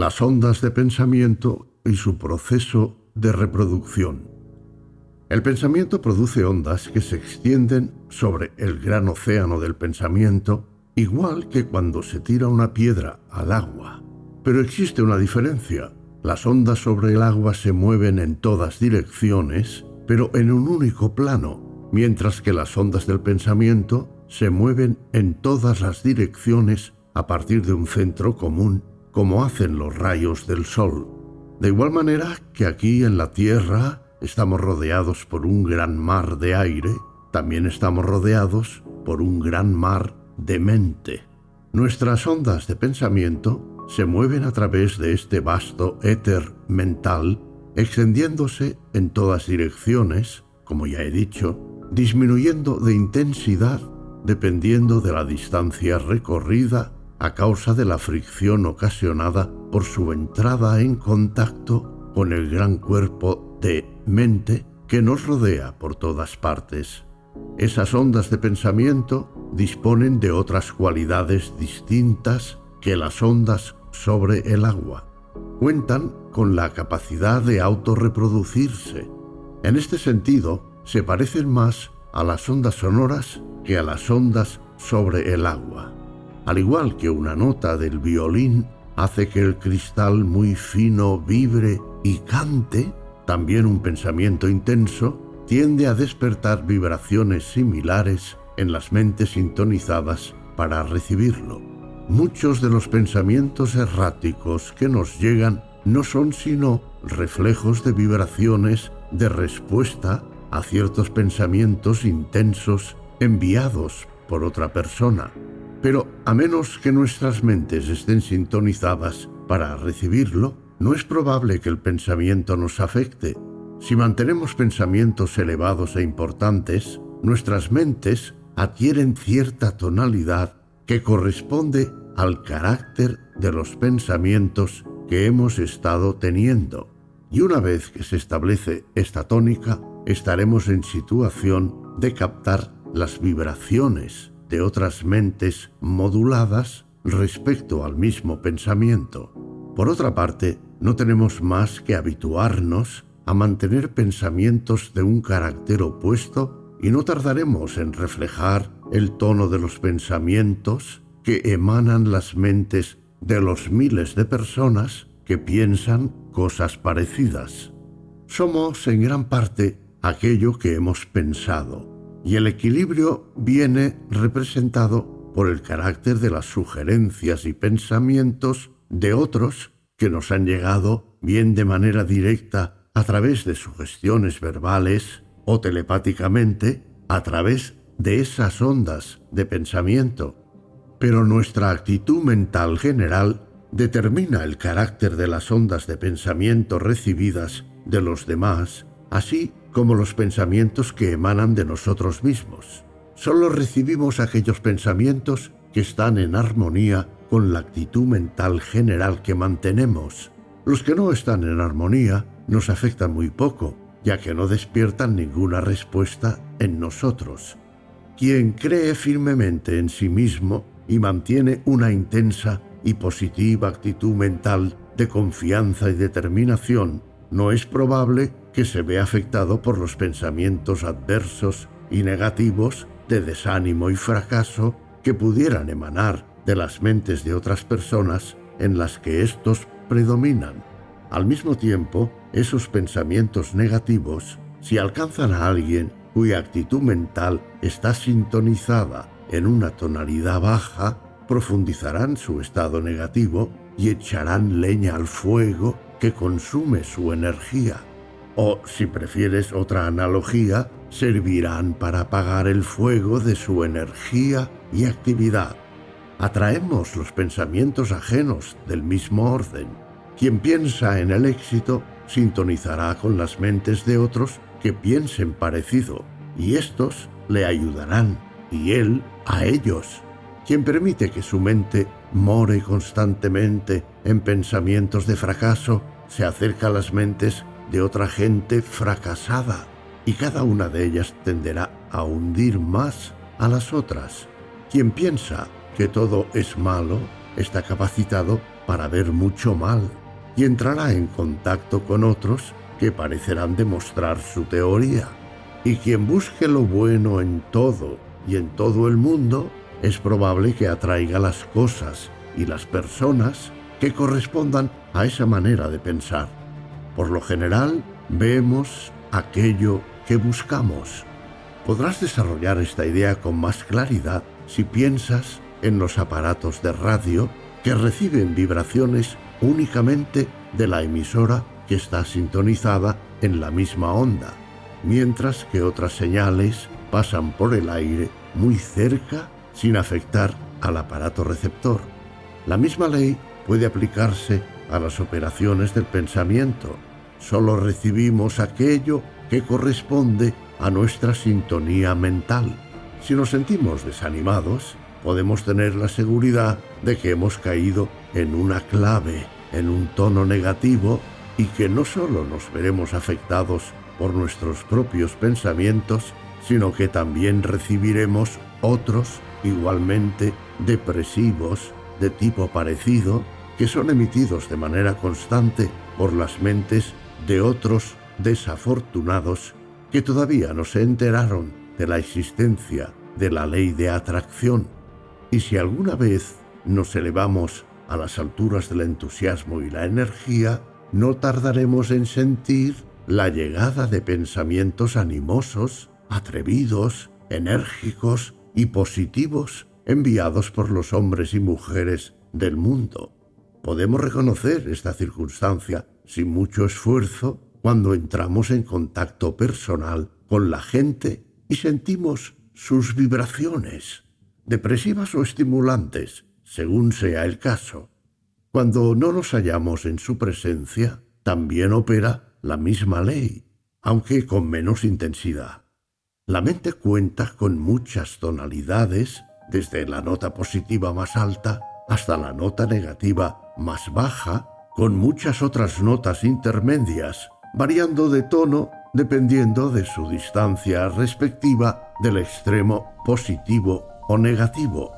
las ondas de pensamiento y su proceso de reproducción. El pensamiento produce ondas que se extienden sobre el gran océano del pensamiento, igual que cuando se tira una piedra al agua. Pero existe una diferencia. Las ondas sobre el agua se mueven en todas direcciones, pero en un único plano, mientras que las ondas del pensamiento se mueven en todas las direcciones a partir de un centro común, como hacen los rayos del sol. De igual manera que aquí en la Tierra estamos rodeados por un gran mar de aire, también estamos rodeados por un gran mar de mente. Nuestras ondas de pensamiento se mueven a través de este vasto éter mental, extendiéndose en todas direcciones, como ya he dicho, disminuyendo de intensidad dependiendo de la distancia recorrida a causa de la fricción ocasionada por su entrada en contacto con el gran cuerpo de mente que nos rodea por todas partes. Esas ondas de pensamiento disponen de otras cualidades distintas que las ondas sobre el agua. Cuentan con la capacidad de autorreproducirse. En este sentido, se parecen más a las ondas sonoras que a las ondas sobre el agua. Al igual que una nota del violín hace que el cristal muy fino vibre y cante, también un pensamiento intenso tiende a despertar vibraciones similares en las mentes sintonizadas para recibirlo. Muchos de los pensamientos erráticos que nos llegan no son sino reflejos de vibraciones de respuesta a ciertos pensamientos intensos enviados por otra persona. Pero a menos que nuestras mentes estén sintonizadas para recibirlo, no es probable que el pensamiento nos afecte. Si mantenemos pensamientos elevados e importantes, nuestras mentes adquieren cierta tonalidad que corresponde al carácter de los pensamientos que hemos estado teniendo. Y una vez que se establece esta tónica, estaremos en situación de captar las vibraciones de otras mentes moduladas respecto al mismo pensamiento. Por otra parte, no tenemos más que habituarnos a mantener pensamientos de un carácter opuesto y no tardaremos en reflejar el tono de los pensamientos que emanan las mentes de los miles de personas que piensan cosas parecidas. Somos en gran parte aquello que hemos pensado. Y el equilibrio viene representado por el carácter de las sugerencias y pensamientos de otros que nos han llegado bien de manera directa a través de sugestiones verbales o telepáticamente a través de esas ondas de pensamiento. Pero nuestra actitud mental general determina el carácter de las ondas de pensamiento recibidas de los demás, así como los pensamientos que emanan de nosotros mismos. Solo recibimos aquellos pensamientos que están en armonía con la actitud mental general que mantenemos. Los que no están en armonía nos afectan muy poco, ya que no despiertan ninguna respuesta en nosotros. Quien cree firmemente en sí mismo y mantiene una intensa y positiva actitud mental de confianza y determinación, no es probable que se vea afectado por los pensamientos adversos y negativos de desánimo y fracaso que pudieran emanar de las mentes de otras personas en las que éstos predominan. Al mismo tiempo, esos pensamientos negativos, si alcanzan a alguien cuya actitud mental está sintonizada en una tonalidad baja, profundizarán su estado negativo y echarán leña al fuego que consume su energía. O, si prefieres otra analogía, servirán para apagar el fuego de su energía y actividad. Atraemos los pensamientos ajenos del mismo orden. Quien piensa en el éxito sintonizará con las mentes de otros que piensen parecido, y estos le ayudarán, y él a ellos. Quien permite que su mente more constantemente en pensamientos de fracaso, se acerca a las mentes de otra gente fracasada, y cada una de ellas tenderá a hundir más a las otras. Quien piensa que todo es malo está capacitado para ver mucho mal y entrará en contacto con otros que parecerán demostrar su teoría. Y quien busque lo bueno en todo y en todo el mundo, es probable que atraiga las cosas y las personas que correspondan a esa manera de pensar. Por lo general, vemos aquello que buscamos. Podrás desarrollar esta idea con más claridad si piensas en los aparatos de radio que reciben vibraciones únicamente de la emisora que está sintonizada en la misma onda, mientras que otras señales pasan por el aire muy cerca sin afectar al aparato receptor. La misma ley puede aplicarse a las operaciones del pensamiento. Solo recibimos aquello que corresponde a nuestra sintonía mental. Si nos sentimos desanimados, podemos tener la seguridad de que hemos caído en una clave, en un tono negativo, y que no solo nos veremos afectados por nuestros propios pensamientos, sino que también recibiremos otros igualmente depresivos de tipo parecido, que son emitidos de manera constante por las mentes de otros desafortunados que todavía no se enteraron de la existencia de la ley de atracción. Y si alguna vez nos elevamos a las alturas del entusiasmo y la energía, no tardaremos en sentir la llegada de pensamientos animosos, atrevidos, enérgicos y positivos enviados por los hombres y mujeres del mundo. Podemos reconocer esta circunstancia sin mucho esfuerzo cuando entramos en contacto personal con la gente y sentimos sus vibraciones, depresivas o estimulantes, según sea el caso. Cuando no nos hallamos en su presencia, también opera la misma ley, aunque con menos intensidad. La mente cuenta con muchas tonalidades, desde la nota positiva más alta hasta la nota negativa más baja, con muchas otras notas intermedias, variando de tono dependiendo de su distancia respectiva del extremo positivo o negativo.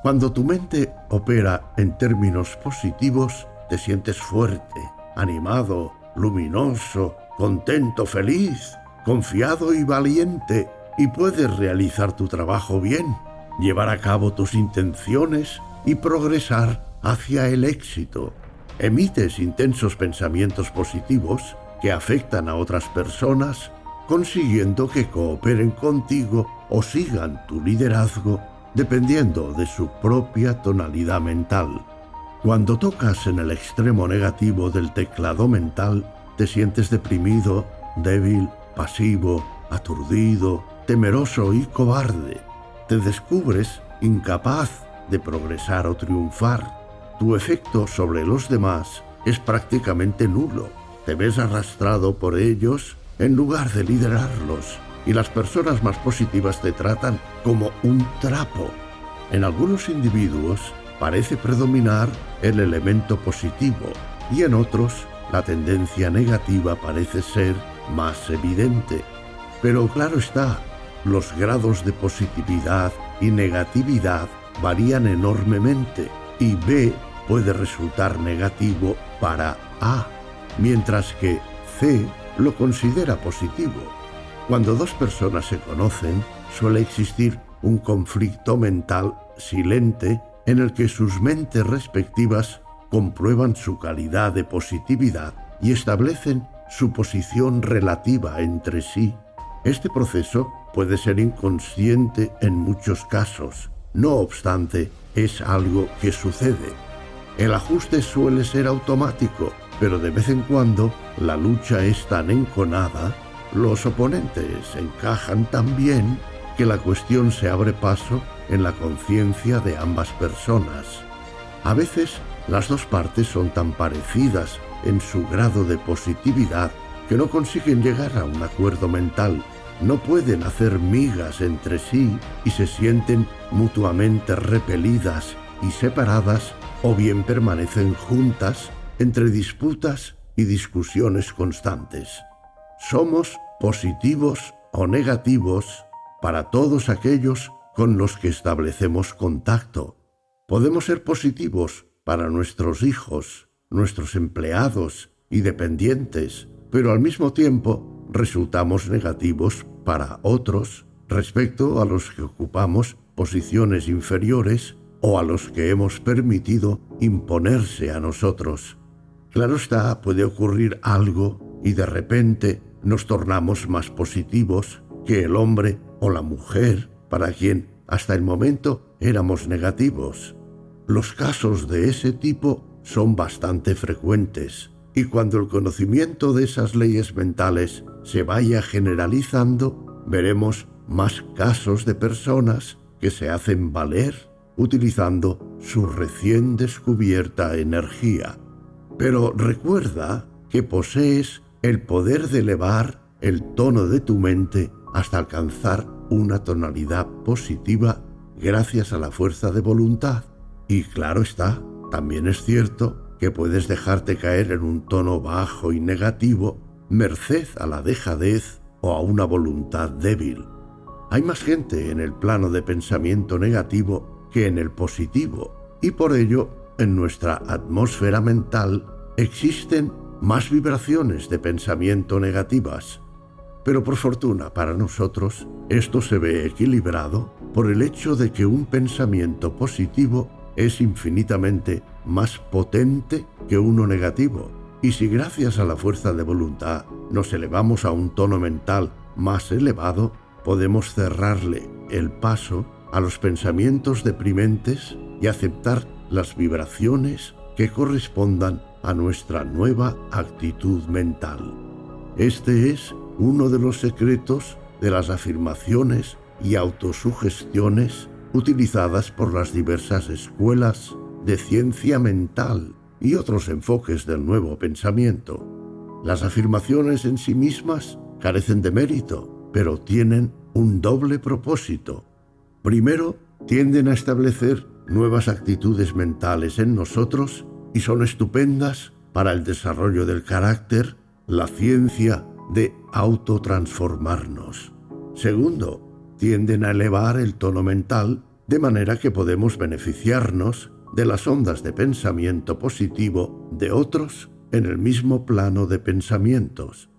Cuando tu mente opera en términos positivos, te sientes fuerte, animado, luminoso, contento, feliz, confiado y valiente, y puedes realizar tu trabajo bien, llevar a cabo tus intenciones y progresar hacia el éxito. Emites intensos pensamientos positivos que afectan a otras personas, consiguiendo que cooperen contigo o sigan tu liderazgo dependiendo de su propia tonalidad mental. Cuando tocas en el extremo negativo del teclado mental, te sientes deprimido, débil, pasivo, aturdido, temeroso y cobarde. Te descubres incapaz de progresar o triunfar. Tu efecto sobre los demás es prácticamente nulo. Te ves arrastrado por ellos en lugar de liderarlos, y las personas más positivas te tratan como un trapo. En algunos individuos parece predominar el elemento positivo, y en otros la tendencia negativa parece ser más evidente. Pero claro está, los grados de positividad y negatividad varían enormemente, y B puede resultar negativo para A, mientras que C lo considera positivo. Cuando dos personas se conocen, suele existir un conflicto mental silente en el que sus mentes respectivas comprueban su calidad de positividad y establecen su posición relativa entre sí. Este proceso puede ser inconsciente en muchos casos. No obstante, es algo que sucede. El ajuste suele ser automático, pero de vez en cuando la lucha es tan enconada, los oponentes encajan tan bien que la cuestión se abre paso en la conciencia de ambas personas. A veces, las dos partes son tan parecidas en su grado de positividad que no consiguen llegar a un acuerdo mental. No pueden hacer migas entre sí y se sienten mutuamente repelidas y separadas, o bien permanecen juntas entre disputas y discusiones constantes. Somos positivos o negativos para todos aquellos con los que establecemos contacto. Podemos ser positivos para nuestros hijos, nuestros empleados y dependientes, pero al mismo tiempo resultamos negativos para otros respecto a los que ocupamos posiciones inferiores o a los que hemos permitido imponerse a nosotros. Claro está, puede ocurrir algo y de repente nos tornamos más positivos que el hombre o la mujer para quien hasta el momento éramos negativos. Los casos de ese tipo son bastante frecuentes y cuando el conocimiento de esas leyes mentales se vaya generalizando, veremos más casos de personas que se hacen valer utilizando su recién descubierta energía. Pero recuerda que posees el poder de elevar el tono de tu mente hasta alcanzar una tonalidad positiva gracias a la fuerza de voluntad. Y claro está, también es cierto que puedes dejarte caer en un tono bajo y negativo merced a la dejadez o a una voluntad débil. Hay más gente en el plano de pensamiento negativo que en el positivo, y por ello, en nuestra atmósfera mental existen más vibraciones de pensamiento negativas. Pero por fortuna para nosotros, esto se ve equilibrado por el hecho de que un pensamiento positivo es infinitamente más potente que uno negativo. Y si gracias a la fuerza de voluntad nos elevamos a un tono mental más elevado, podemos cerrarle el paso a los pensamientos deprimentes y aceptar las vibraciones que correspondan a nuestra nueva actitud mental. Este es uno de los secretos de las afirmaciones y autosugestiones utilizadas por las diversas escuelas de ciencia mental y otros enfoques del nuevo pensamiento. Las afirmaciones en sí mismas carecen de mérito, pero tienen un doble propósito. Primero, tienden a establecer nuevas actitudes mentales en nosotros y son estupendas para el desarrollo del carácter, la ciencia de autotransformarnos. Segundo, tienden a elevar el tono mental de manera que podemos beneficiarnos de las ondas de pensamiento positivo de otros en el mismo plano de pensamientos.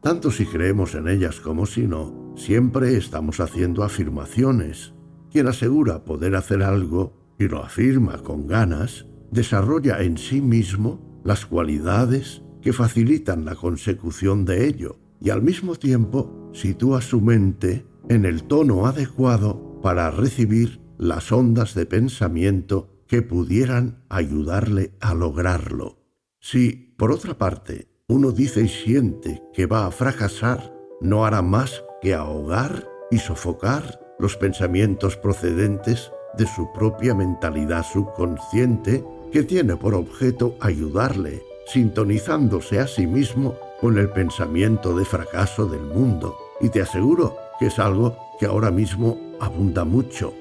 Tanto si creemos en ellas como si no, siempre estamos haciendo afirmaciones. Quien asegura poder hacer algo y lo afirma con ganas, desarrolla en sí mismo las cualidades que facilitan la consecución de ello y al mismo tiempo sitúa su mente en el tono adecuado para recibir las ondas de pensamiento que pudieran ayudarle a lograrlo. Si, por otra parte, uno dice y siente que va a fracasar, no hará más que ahogar y sofocar los pensamientos procedentes de su propia mentalidad subconsciente que tiene por objeto ayudarle, sintonizándose a sí mismo con el pensamiento de fracaso del mundo. Y te aseguro que es algo que ahora mismo abunda mucho.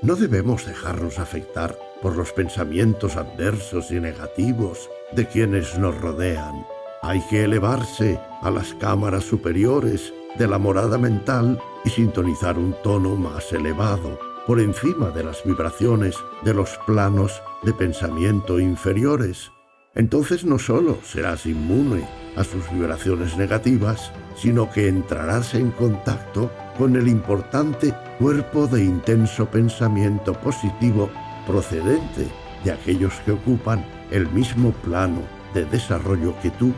No debemos dejarnos afectar por los pensamientos adversos y negativos de quienes nos rodean. Hay que elevarse a las cámaras superiores de la morada mental y sintonizar un tono más elevado, por encima de las vibraciones de los planos de pensamiento inferiores. Entonces no solo serás inmune a sus vibraciones negativas, sino que entrarás en contacto con el importante cuerpo de intenso pensamiento positivo procedente de aquellos que ocupan el mismo plano de desarrollo que tú.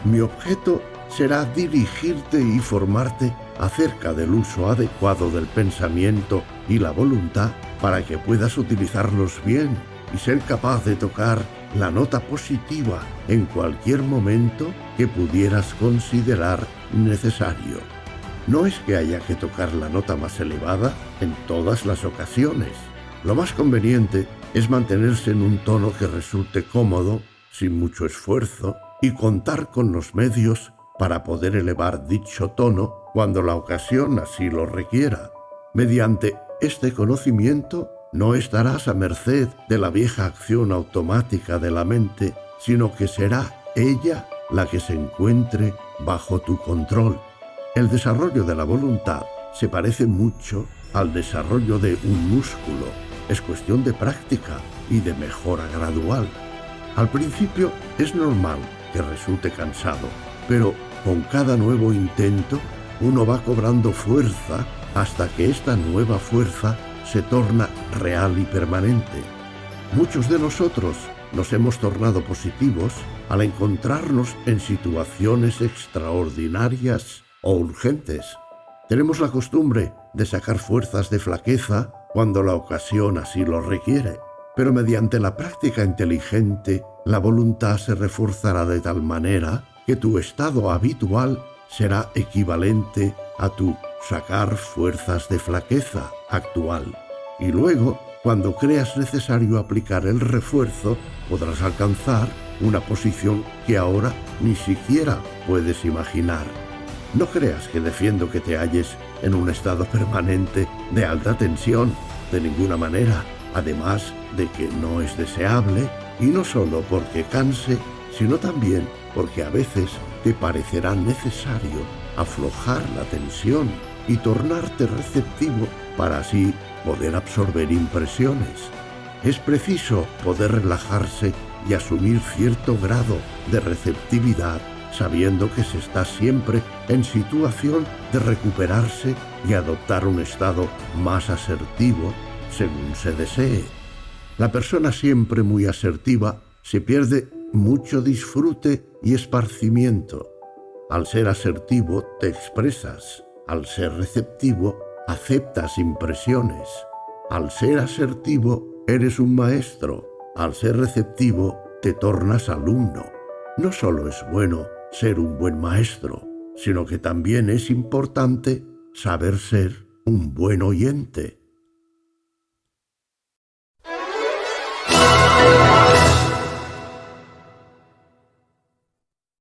Mi objeto será dirigirte y formarte acerca del uso adecuado del pensamiento y la voluntad para que puedas utilizarlos bien y ser capaz de tocar la nota positiva en cualquier momento que pudieras considerar necesario. No es que haya que tocar la nota más elevada en todas las ocasiones. Lo más conveniente es mantenerse en un tono que resulte cómodo, sin mucho esfuerzo, y contar con los medios para poder elevar dicho tono cuando la ocasión así lo requiera. Mediante este conocimiento no estarás a merced de la vieja acción automática de la mente, sino que será ella la que se encuentre bajo tu control. El desarrollo de la voluntad se parece mucho al desarrollo de un músculo. es cuestión de práctica y de mejora gradual. Al principio es normal que resulte cansado, pero con cada nuevo intento uno va cobrando fuerza hasta que esta nueva fuerza se torna real y permanente. Muchos de nosotros nos hemos tornado positivos al encontrarnos en situaciones extraordinarias o urgentes. Tenemos la costumbre de sacar fuerzas de flaqueza cuando la ocasión así lo requiere, pero mediante la práctica inteligente, la voluntad se reforzará de tal manera que tu estado habitual será equivalente a tu sacar fuerzas de flaqueza actual. Y luego, cuando creas necesario aplicar el refuerzo, podrás alcanzar una posición que ahora ni siquiera puedes imaginar. No creas que defiendo que te halles en un estado permanente de alta tensión, de ninguna manera, además de que no es deseable, y no solo porque canse, sino también porque a veces te parecerá necesario aflojar la tensión y tornarte receptivo para así poder absorber impresiones. Es preciso poder relajarse y asumir cierto grado de receptividad, sabiendo que se está siempre en situación de recuperarse y adoptar un estado más asertivo según se desee. La persona siempre muy asertiva se pierde mucho disfrute y esparcimiento. Al ser asertivo te expresas, al ser receptivo aceptas impresiones. Al ser asertivo eres un maestro, al ser receptivo te tornas alumno. No solo es bueno ser un buen maestro, sino que también es importante saber ser un buen oyente.